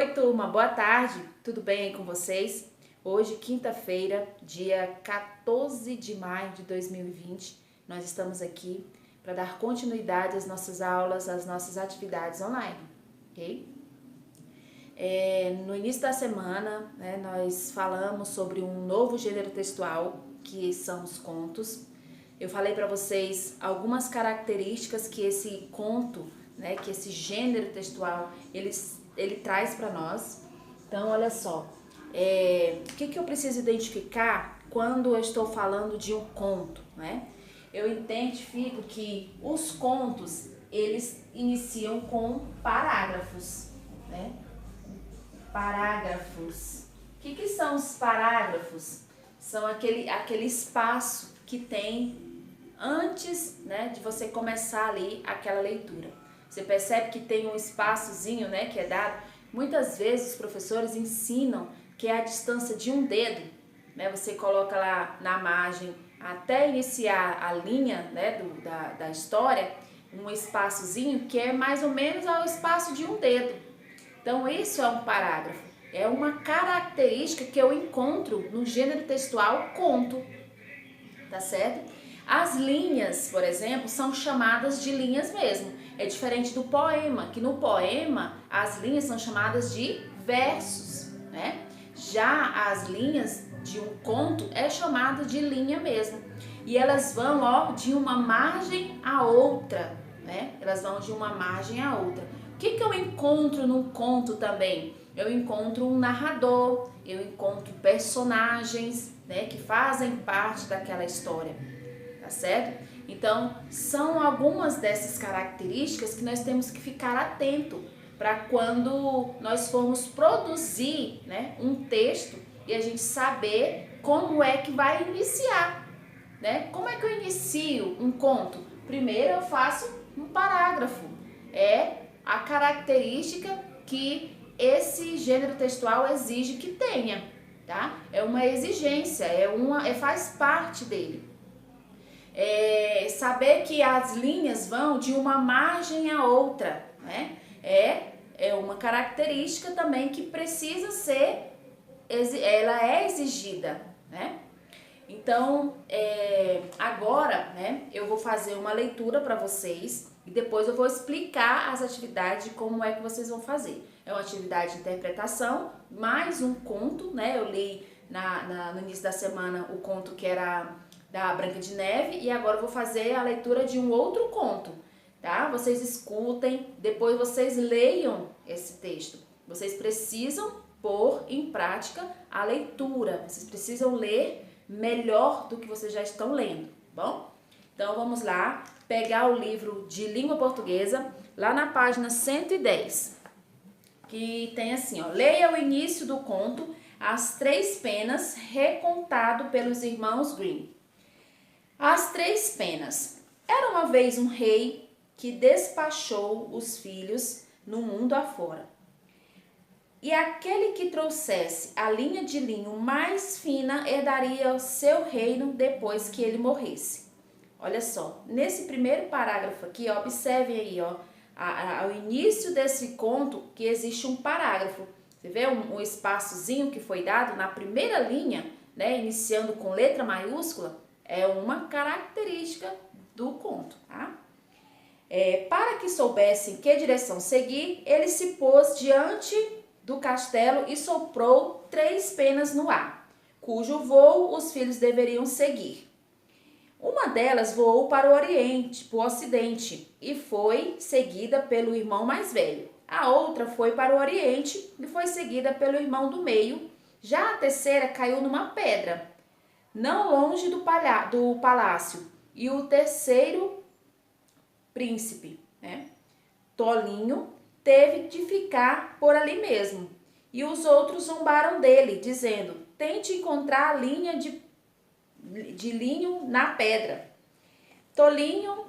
Oi, turma, boa tarde, tudo bem aí com vocês? Hoje, quinta-feira, dia 14 de maio de 2020, nós estamos aqui para dar continuidade às nossas aulas, às nossas atividades online, ok? No início da semana, nós falamos sobre um novo gênero textual, que são os contos. Eu falei para vocês algumas características que esse conto, que esse gênero textual, ele traz para nós. Então, olha só, o que eu preciso identificar quando eu estou falando de um conto, Eu identifico que os contos, eles iniciam com parágrafos, Parágrafos. O que são os parágrafos? São aquele espaço que tem antes, de você começar ali aquela leitura. Você percebe que tem um espaçozinho, que é dado. Muitas vezes os professores ensinam que é a distância de um dedo, Você coloca lá na margem, até iniciar a linha, da história, um espaçozinho que é mais ou menos ao espaço de um dedo. Então, isso é um parágrafo. É uma característica que eu encontro no gênero textual conto, tá certo? As linhas, por exemplo, são chamadas de linhas mesmo. É diferente do poema, que no poema as linhas são chamadas de versos, Já as linhas de um conto é chamada de linha mesmo. E elas vão, de uma margem a outra, Elas vão de uma margem a outra. O que eu encontro num conto também? Eu encontro um narrador, eu encontro personagens, que fazem parte daquela história, tá certo? Então, são algumas dessas características que nós temos que ficar atento para quando nós formos produzir, um texto e a gente saber como é que vai iniciar, Como é que eu inicio um conto? Primeiro eu faço um parágrafo, é a característica que esse gênero textual exige que tenha, tá? É uma exigência, faz parte dele. Saber que as linhas vão de uma margem a outra, É uma característica também que precisa ser, ela é exigida, Então, agora, eu vou fazer uma leitura para vocês e depois eu vou explicar as atividades de como é que vocês vão fazer. É uma atividade de interpretação, mais um conto, Eu li no início da semana o conto que era da Branca de Neve e agora eu vou fazer a leitura de um outro conto, tá? Vocês escutem, depois vocês leiam esse texto. Vocês precisam pôr em prática a leitura, vocês precisam ler melhor do que vocês já estão lendo, bom? Então vamos lá, pegar o livro de língua portuguesa, lá na página 110, que tem assim, leia o início do conto As Três Penas, recontado pelos irmãos Grimm. As Três Penas. Era uma vez um rei que despachou os filhos no mundo afora. E aquele que trouxesse a linha de linho mais fina herdaria o seu reino depois que ele morresse. Olha só, nesse primeiro parágrafo aqui, observem aí, ao início desse conto que existe um parágrafo. Você vê um espaçozinho que foi dado na primeira linha, iniciando com letra maiúscula, é uma característica do conto, tá? Para que soubessem que direção seguir, ele se pôs diante do castelo e soprou 3 penas no ar, cujo voo os filhos deveriam seguir. Uma delas voou para o ocidente, e foi seguida pelo irmão mais velho. A outra foi para o oriente e foi seguida pelo irmão do meio. Já a terceira caiu numa pedra, não longe do palácio, e o terceiro príncipe, tolinho, teve de ficar por ali mesmo. E os outros zombaram dele, dizendo: tente encontrar a linha de linho na pedra. Tolinho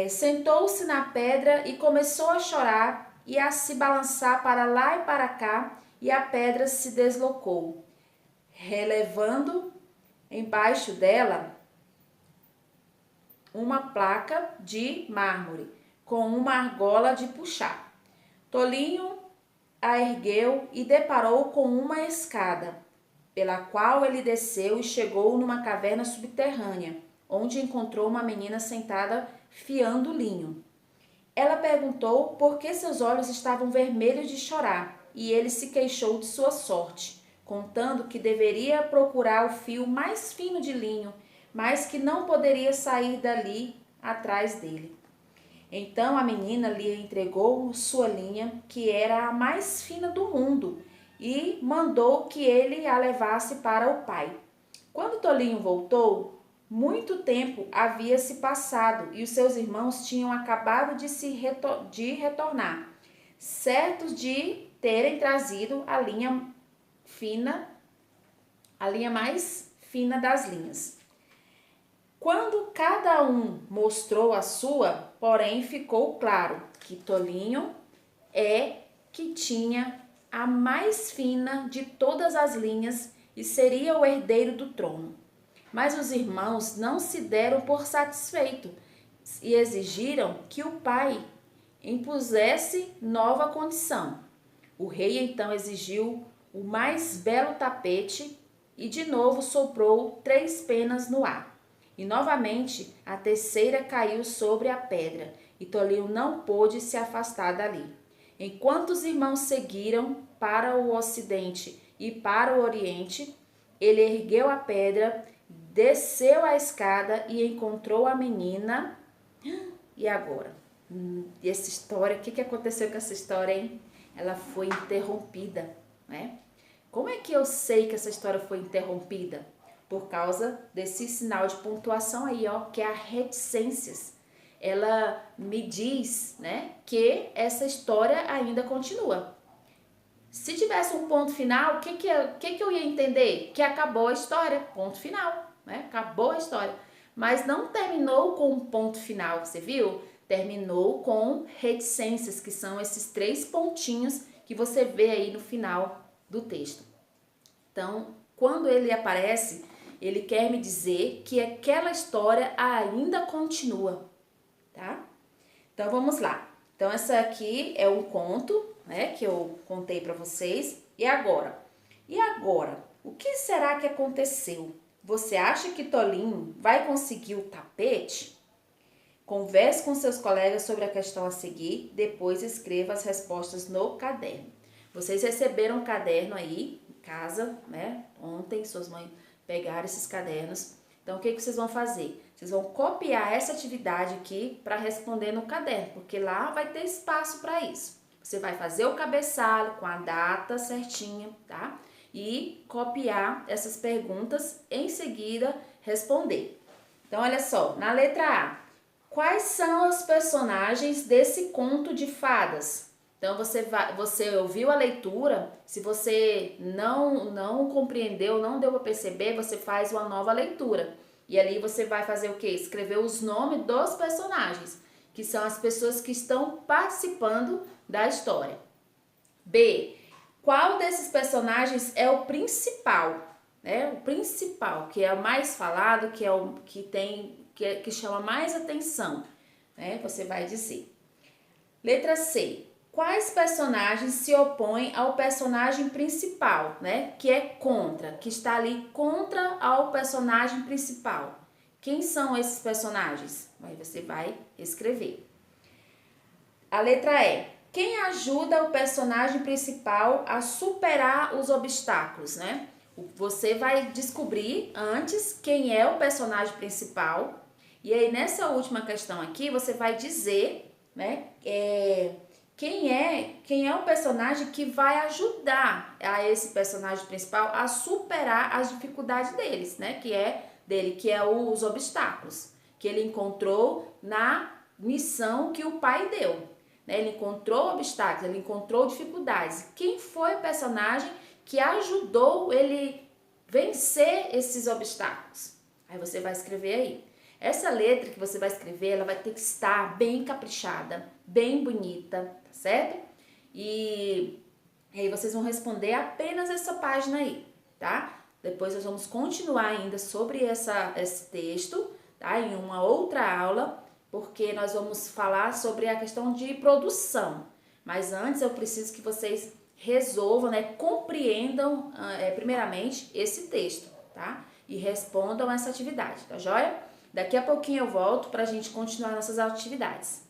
sentou-se na pedra e começou a chorar e a se balançar para lá e para cá, e a pedra se deslocou, relevando embaixo dela uma placa de mármore com uma argola de puxar. Tolinho a ergueu e deparou com uma escada, pela qual ele desceu e chegou numa caverna subterrânea, onde encontrou uma menina sentada fiando linho. Ela perguntou por que seus olhos estavam vermelhos de chorar, e ele se queixou de sua sorte, contando que deveria procurar o fio mais fino de linho, mas que não poderia sair dali atrás dele. Então a menina lhe entregou sua linha, que era a mais fina do mundo, e mandou que ele a levasse para o pai. Quando Tolinho voltou, muito tempo havia se passado e os seus irmãos tinham acabado de retornar, certos de terem trazido a linha fina, a linha mais fina das linhas. Quando cada um mostrou a sua, porém ficou claro que Tolinho é que tinha a mais fina de todas as linhas e seria o herdeiro do trono. Mas os irmãos não se deram por satisfeitos e exigiram que o pai impusesse nova condição. O rei então exigiu o mais belo tapete e de novo soprou 3 penas no ar. E novamente a terceira caiu sobre a pedra e Tolinho não pôde se afastar dali. Enquanto os irmãos seguiram para o ocidente e para o oriente, ele ergueu a pedra, desceu a escada e encontrou a menina. E agora? Essa história, o que aconteceu com essa história, hein? Ela foi interrompida, né? Como é que eu sei que essa história foi interrompida? Por causa desse sinal de pontuação aí, ó, que é a reticências. Ela me diz, né, que essa história ainda continua. Se tivesse um ponto final, o que eu ia entender? Que acabou a história, ponto final, né? Acabou a história. Mas não terminou com um ponto final, você viu? Terminou com reticências, que são esses 3 pontinhos que você vê aí no final do texto. Então, quando ele aparece, ele quer me dizer que aquela história ainda continua, tá? Então, vamos lá. Então, essa aqui é um conto, né, que eu contei para vocês. E agora? O que será que aconteceu? Você acha que Tolinho vai conseguir o tapete? Converse com seus colegas sobre a questão a seguir, depois escreva as respostas no caderno. Vocês receberam um caderno aí em casa, né? Ontem suas mães pegaram esses cadernos. Então, o que vocês vão fazer? Vocês vão copiar essa atividade aqui para responder no caderno, porque lá vai ter espaço para isso. Você vai fazer o cabeçalho com a data certinha, tá? E copiar essas perguntas, em seguida responder. Então, olha só, na letra A, quais são os personagens desse conto de fadas? Então, você ouviu a leitura, se você não compreendeu, não deu para perceber, você faz uma nova leitura. E ali você vai fazer o quê? Escrever os nomes dos personagens, que são as pessoas que estão participando da história. B, qual desses personagens é o principal? Né? O principal, que é o mais falado, que é o que chama mais atenção, né? Você vai dizer. Letra C. Quais personagens se opõem ao personagem principal, né? Que é contra, que está ali contra ao personagem principal. Quem são esses personagens? Aí você vai escrever. A letra E. Quem ajuda o personagem principal a superar os obstáculos, né? Você vai descobrir antes quem é o personagem principal. E aí, nessa última questão aqui, você vai dizer, né? Quem é o personagem que vai ajudar a esse personagem principal a superar as dificuldades deles, né? Que é os obstáculos que ele encontrou na missão que o pai deu. Né? Ele encontrou obstáculos, ele encontrou dificuldades. Quem foi o personagem que ajudou ele vencer esses obstáculos? Aí você vai escrever aí. Essa letra que você vai escrever, ela vai ter que estar bem caprichada, bem bonita, tá certo? E aí vocês vão responder apenas essa página aí, tá? Depois nós vamos continuar ainda sobre esse texto, tá? Em uma outra aula, porque nós vamos falar sobre a questão de produção. Mas antes eu preciso que vocês resolvam, né, compreendam primeiramente esse texto, tá? E respondam essa atividade, tá joia? Daqui a pouquinho eu volto pra gente continuar nossas atividades.